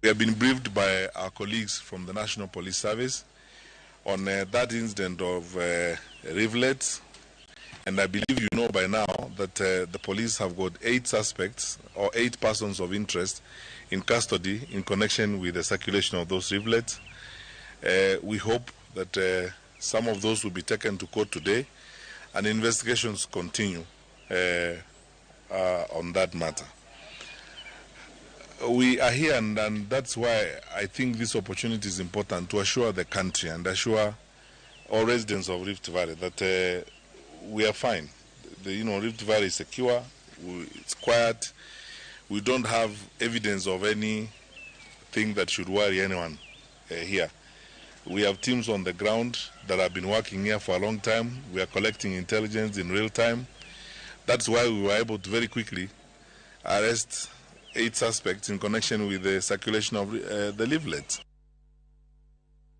We have been briefed by our colleagues from the National Police Service on that incident of rivulets, and I believe you know by now that the police have got 8 suspects or 8 persons of interest in custody in connection with the circulation of those rivulets. We hope that some of those will be taken to court today, and investigations continue on that matter. We are here, and that's why I think this opportunity is important to assure the country and assure all residents of Rift Valley that we are fine. Rift Valley is secure, it's quiet, we don't have evidence of anything that should worry anyone here. We have teams on the ground that have been working here for a long time. We are collecting intelligence in real time. That's why we were able to very quickly arrest 8 suspects in connection with the circulation of the leaflets.